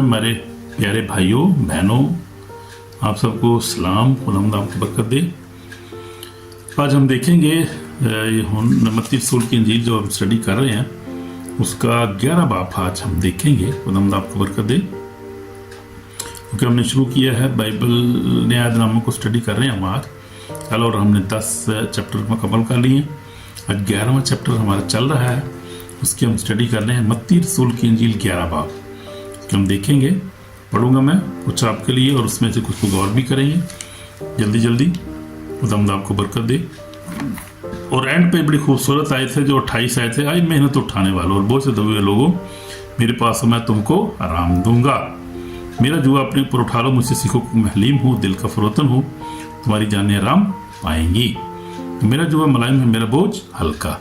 हमारे प्यारे भाइयों बहनों, आप सबको सलाम, खुदावंद आपकी बरकत दे। आज हम देखेंगे ये मत्ती रसूल की इंजील जो हम स्टडी कर रहे हैं उसका 11 बाब आज हम देखेंगे। खुदावंद आपको बरकत दे। क्योंकि हमने शुरू किया है बाइबल न्यायनामा को स्टडी कर रहे हैं हम आज कल, और हमने 10 चैप्टर मुकम्मल कर लिए। आज 11वां चैप्टर हमारा चल रहा है, उसकी हम स्टडी कर रहे हैं मत्ती रसूल की इंजील 11 बाब कि हम देखेंगे। पढ़ूंगा मैं कुछ आपके लिए और उसमें से कुछ को गौर भी करेंगे जल्दी जल्दी। खुदावंद आपको बरकत दे। और एंड पे बड़ी खूबसूरत आयत है जो 28 आयत है। आई मेहनत उठाने वालों और बोझ से दबे हुए लोगों, मेरे पास मैं तुमको आराम दूंगा। मेरा जुआ अपने ऊपर उठा लो, मुझसे सीखो मैं हलीम हूँ, दिल का फरोतन हूँ, तुम्हारी जानें आराम पाएंगी। तो मेरा जुआ मुलायम है, मेरा बोझ हल्का।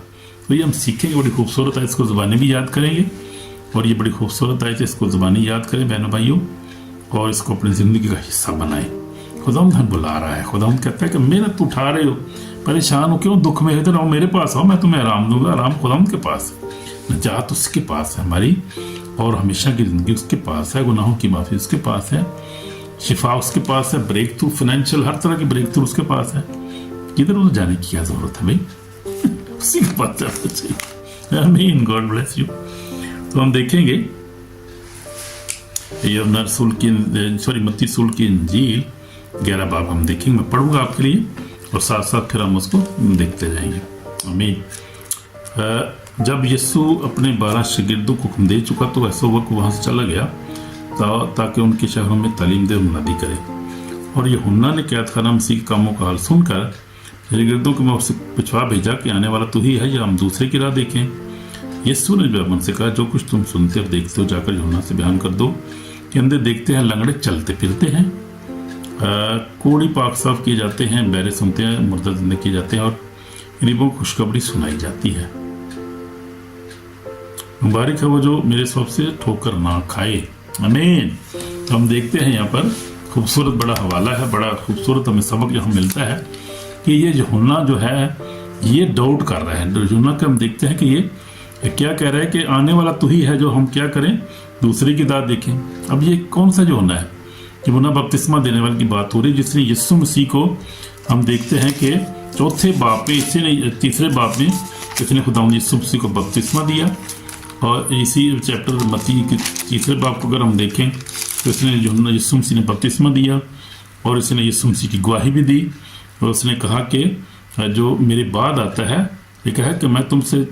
तो ये हम सीखेंगे, बड़ी खूबसूरत है, इसको ज़ुबानी भी याद करेंगे। और ये बड़ी खूबसूरत है, इसको ज़ुबानी याद करें बहनों भाइयों, और इसको अपनी ज़िंदगी का हिस्सा बनाएं। खुदावंद हमें बुला रहा है। खुदावंद कहता है कि मेहनत उठा रहे हो, परेशान हो, क्यों दुख में इधर आओ, मेरे पास आओ, मैं तुम्हें आराम दूंगा। आराम खुदावंद के पास है, नजात उसके पास है हमारी, और हमेशा की ज़िंदगी उसके पास है, गुनाहों की माफ़ी उसके पास है, शिफा उसके पास है, ब्रेक थ्रू, फाइनेंशियल हर तरह की ब्रेक थ्रू उसके पास है। किधर उधर जाने की क्या ज़रूरत है भाई, उसी के पास जाना चाहिए। आमीन, गॉड ब्लेस यू। तो हम देखेंगे ये मत्ती रसूल की इंजील 11 बाब हम देखेंगे। मैं पढ़ूंगा आपके लिए और साथ साथ फिर हम उसको देखते जाएंगे। आमीन। जब यीशु अपने 12 शागिर्दों को हुक्म दे चुका तो ऐसा हुआ कि वहाँ से चला गया ताकि उनके शहरों में तालीम दे मुनादी करे। और यूहन्ना ने कैदखाना मसीह के कामों का हाल सुनकर शागिर्दों को उससे पिछवा भेजा कि आने वाला तू ही है या हम दूसरे की राह देखें। यीशु ने जवाब उनसे कहा, जो कुछ तुम सुनते और देखते हो जाकर यूहन्ना से बयान कर दो कि अंधे देखते हैं, लंगड़े चलते फिरते हैं, कोढ़ी पाक साफ किए जाते हैं, बहरे सुनते हैं, मुर्दा जिंदे किए जाते हैं, और गरीबों को खुशखबरी सुनाई जाती है। मुबारक है वो जो मेरे सब से ठोकर ना खाए। आमीन। तो हम देखते हैं यहाँ पर खूबसूरत बड़ा हवाला है, बड़ा खूबसूरत हमें सबक यहाँ मिलता है कि ये यूहन्ना जो है ये डाउट कर रहा है। यूहन्ना के हम देखते हैं कि ये क्या कह रहा है कि आने वाला तू ही है जो हम क्या करें, दूसरे की दाद देखें। अब ये कौन सा यूहन्ना है? यूहन्ना बपतिस्मा देने वाले की बात हो रही है, जिसने यीशु मसीह को हम देखते हैं कि चौथे बाप में, तीसरे बाप में इसने खुदावंद यीशु मसीह को बपतिस्मा दिया। और इसी चैप्टर मत्ती के तीसरे बाप को अगर हम देखें तो इसने यूहन्ना यीशु मसीह ने बपतिस्मा दिया और इसने यीशु मसीह की गवाही भी दी। और उसने कहा कि जो मेरे बाद आता है, ये कहा कि मैं तुमसे